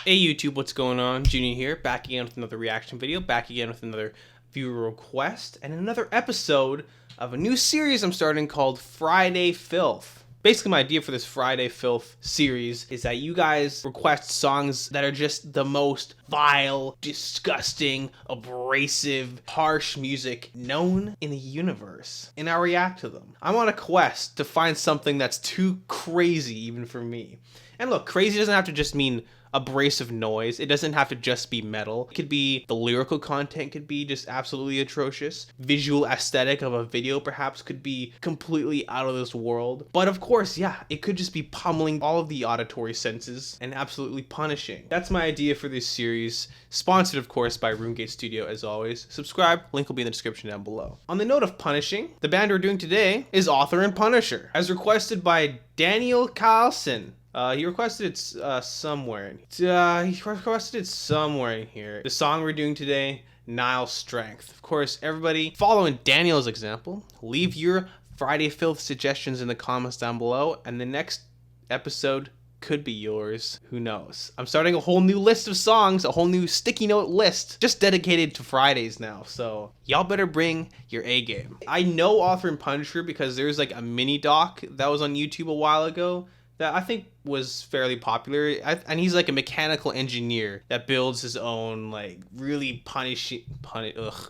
Hey YouTube, what's going on? Juniio here, back again with another reaction video, back again with another viewer request, and another episode of a new series I'm starting called Friday Filth. Basically, my idea for this Friday Filth series is that you guys request songs that are just the most vile, disgusting, abrasive, harsh music known in the universe, and I react to them. I'm on a quest to find something that's too crazy even for me. And look, crazy doesn't have to just mean abrasive noise. It doesn't have to just be metal. It could be the lyrical content could be just absolutely atrocious. Visual aesthetic of a video perhaps could be completely out of this world. But of course, yeah, it could just be pummeling all of the auditory senses and absolutely punishing. That's my idea for this series. Sponsored, of course, by RuneGate Studio as always. Subscribe, link will be in the description down below. On the note of punishing, the band we're doing today is Author and Punisher, as requested by Daniel Carlson. He requested it somewhere. He requested it somewhere in here. The song we're doing today, Nihil Strength. Of course, everybody following Daniel's example, leave your Friday Filth suggestions in the comments down below, and the next episode could be yours. Who knows? I'm starting a whole new list of songs, a whole new sticky note list, just dedicated to Fridays now. So y'all better bring your A game. I know Author and Punisher because there's like a mini doc that was on YouTube a while ago that I think was fairly popular, and he's like a mechanical engineer that builds his own like really I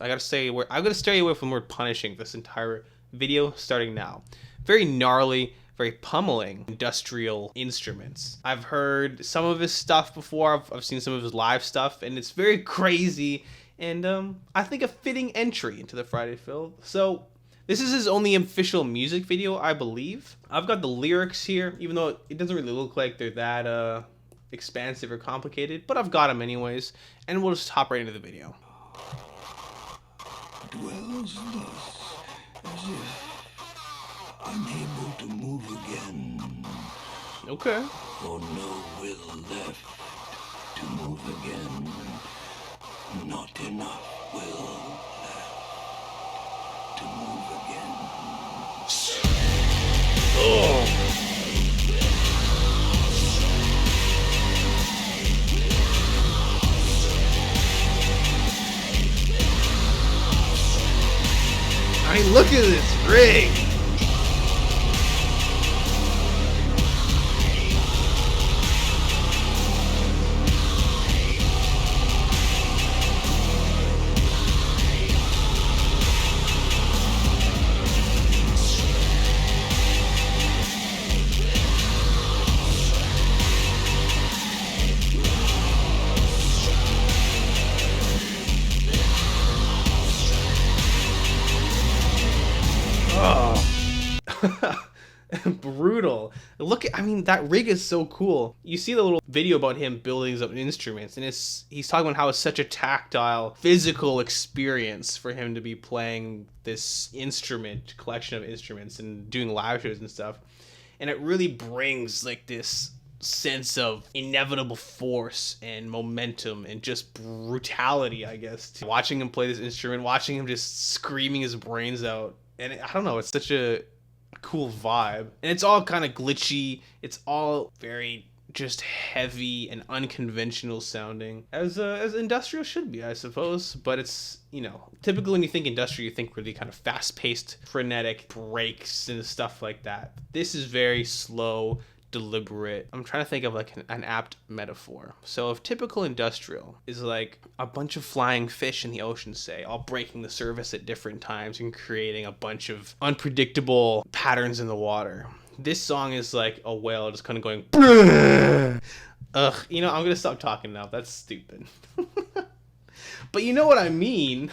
gotta stay away from the word punishing this entire video starting now. Very gnarly, very pummeling industrial instruments. I've heard some of his stuff before. I've seen some of his live stuff, and it's very crazy. And I think a fitting entry into the Friday Filth. So this is his only official music video, I believe. I've got the lyrics here, even though it doesn't really look like they're that expansive or complicated, but I've got them anyways, and we'll just hop right into the video. Dwells thus, as if unable to move again. Okay. For no will left to move again. Not enough will to move again. Oh. I mean, look at this rig. Brutal. Look at, I mean, that rig is so cool. You see the little video about him building his own instruments, and he's talking about how it's such a tactile, physical experience for him to be playing this collection of instruments and doing live shows and stuff. And it really brings like this sense of inevitable force and momentum and just brutality, I guess, to watching him play this instrument, watching him just screaming his brains out. And I don't know, it's such a cool vibe, and it's all kind of glitchy. It's all very just heavy and unconventional sounding, as industrial should be, I suppose. But it's, you know, typically when you think industrial, you think really kind of fast-paced, frenetic breaks and stuff like that. This is very slow, deliberate. I'm trying to think of like an apt metaphor. So if typical industrial is like a bunch of flying fish in the ocean, say, all breaking the surface at different times and creating a bunch of unpredictable patterns in the water, this song is like a whale just kind of going ugh, you know, I'm gonna stop talking now. That's stupid. But you know what I mean.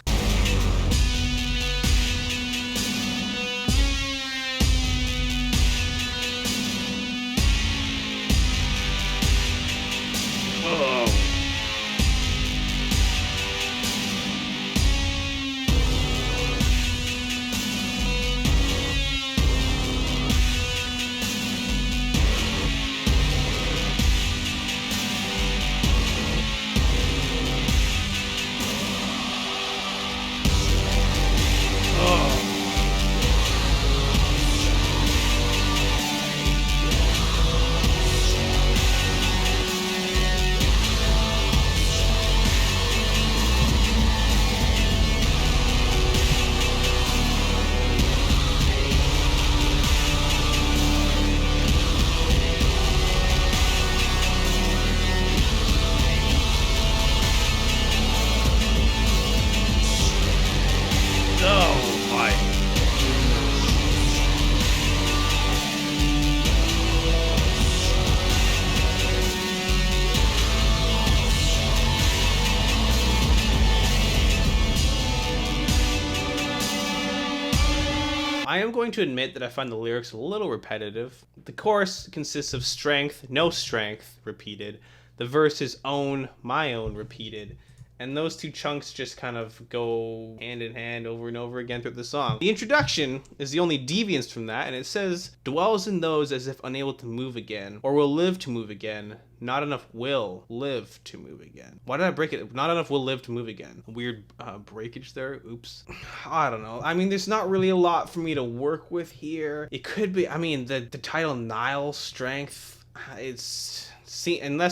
am going to admit that I find the lyrics a little repetitive. The chorus consists of strength, no strength, repeated. The verse is own, my own, repeated. And those two chunks just kind of go hand in hand over and over again throughout the song. The introduction is the only deviance from that, and it says, dwells in those as if unable to move again, or will live to move again. Not enough will live to move again. Why did I break it? Not enough will live to move again. A weird breakage there. Oops. I don't know. I mean, there's not really a lot for me to work with here. It could be, I mean, the title Nihil, strength, unless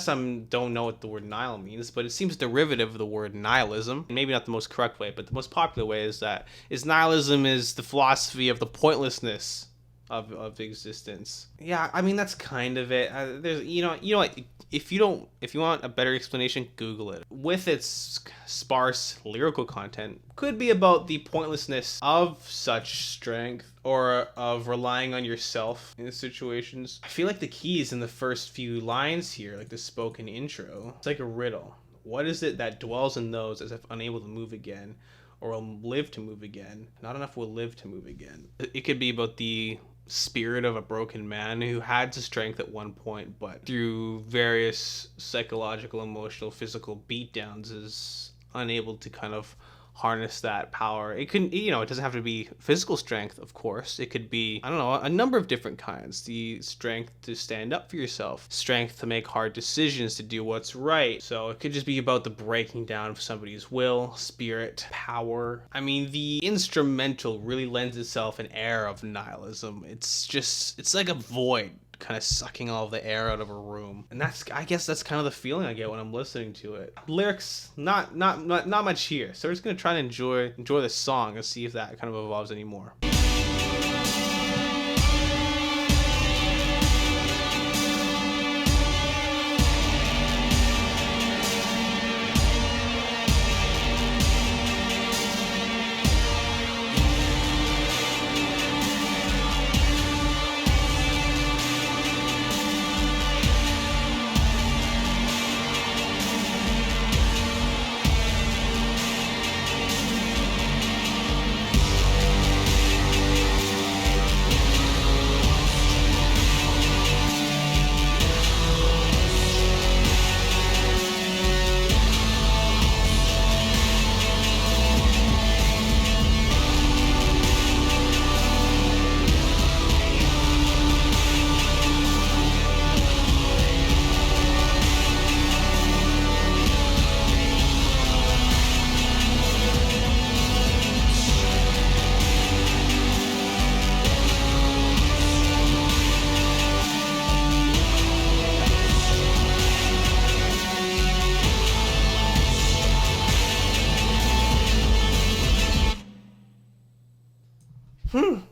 don't know what the word Nihil means, but it seems derivative of the word nihilism. Maybe not the most correct way, but the most popular way is nihilism is the philosophy of the pointlessness of existence. Yeah, I mean, that's kind of it. There's, you know what? If you want a better explanation, Google it. With its sparse lyrical content, could be about the pointlessness of such strength or of relying on yourself in situations. I feel like the key is in the first few lines here, like the spoken intro. It's like a riddle. What is it that dwells in those as if unable to move again, or will live to move again? Not enough will live to move again. It could be about the spirit of a broken man who had the strength at one point, but through various psychological, emotional, physical beatdowns is unable to kind of harness that power. It couldn't, it doesn't have to be physical strength, of course. It could be, I don't know, a number of different kinds. The strength to stand up for yourself, strength to make hard decisions, to do what's right. So it could just be about the breaking down of somebody's will, spirit, power. I mean, the instrumental really lends itself an air of nihilism. It's like a void kind of sucking all of the air out of a room, and I guess that's kind of the feeling I get when I'm listening to it. Lyrics, not much here, so we're just gonna try and enjoy the song and see if that kind of evolves anymore.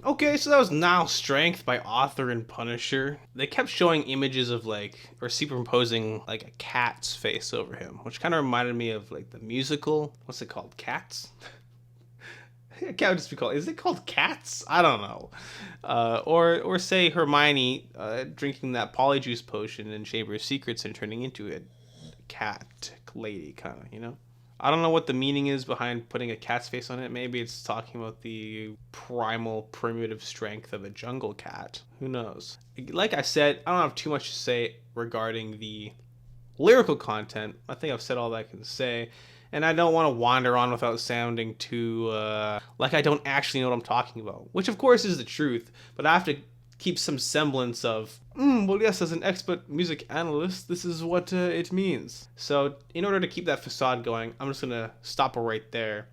Okay, so that was Nihil Strength by Author and Punisher. They kept showing images of or superimposing a cat's face over him, which kind of reminded me of the musical. What's it called? Cats? It can't just be called. Is it called Cats? I don't know. Or say Hermione drinking that polyjuice potion in Chamber of Secrets and turning into a cat lady, kind of, I don't know what the meaning is behind putting a cat's face on it. Maybe it's talking about the primal, primitive strength of a jungle cat. Who knows? Like I said, I don't have too much to say regarding the lyrical content. I think I've said all that I can say. And I don't want to wander on without sounding too like I don't actually know what I'm talking about. Which, of course, is the truth. But I have to keep some semblance of, well, yes, as an expert music analyst, this is what it means. So in order to keep that facade going, I'm just going to stop it right there.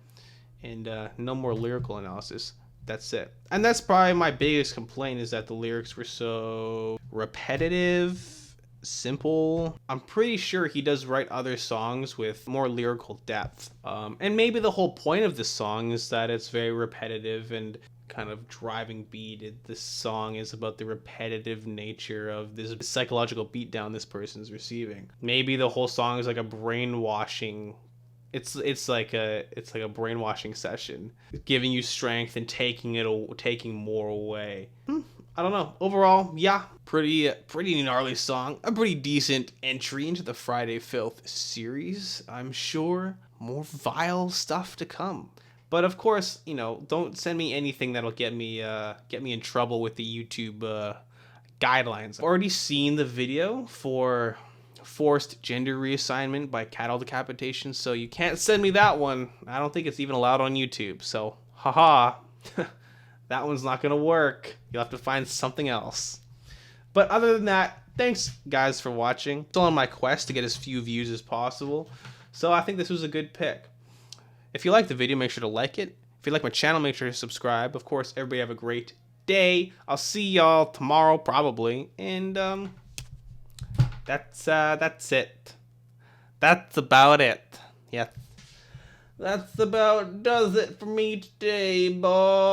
And no more lyrical analysis. That's it. And that's probably my biggest complaint, is that the lyrics were so repetitive, simple. I'm pretty sure he does write other songs with more lyrical depth. And maybe the whole point of this song is that it's very repetitive and kind of driving beat. This song is about the repetitive nature of this psychological beatdown this person's receiving. Maybe the whole song is like a brainwashing. It's like a brainwashing session, giving you strength and taking more away. I don't know. Overall, yeah, pretty gnarly song. A pretty decent entry into the Friday Filth series. I'm sure more vile stuff to come. But of course, you know, don't send me anything that'll get me in trouble with the YouTube guidelines. I've already seen the video for forced gender reassignment by cattle decapitation, so you can't send me that one. I don't think it's even allowed on YouTube. So, haha, that one's not gonna work. You'll have to find something else. But other than that, thanks guys for watching. Still on my quest to get as few views as possible, so I think this was a good pick. If you like the video, make sure to like it. If you like my channel, make sure to subscribe. Of course, everybody have a great day. I'll see y'all tomorrow probably, and that's it. That's about it. Yeah, that's about does it for me today, boy.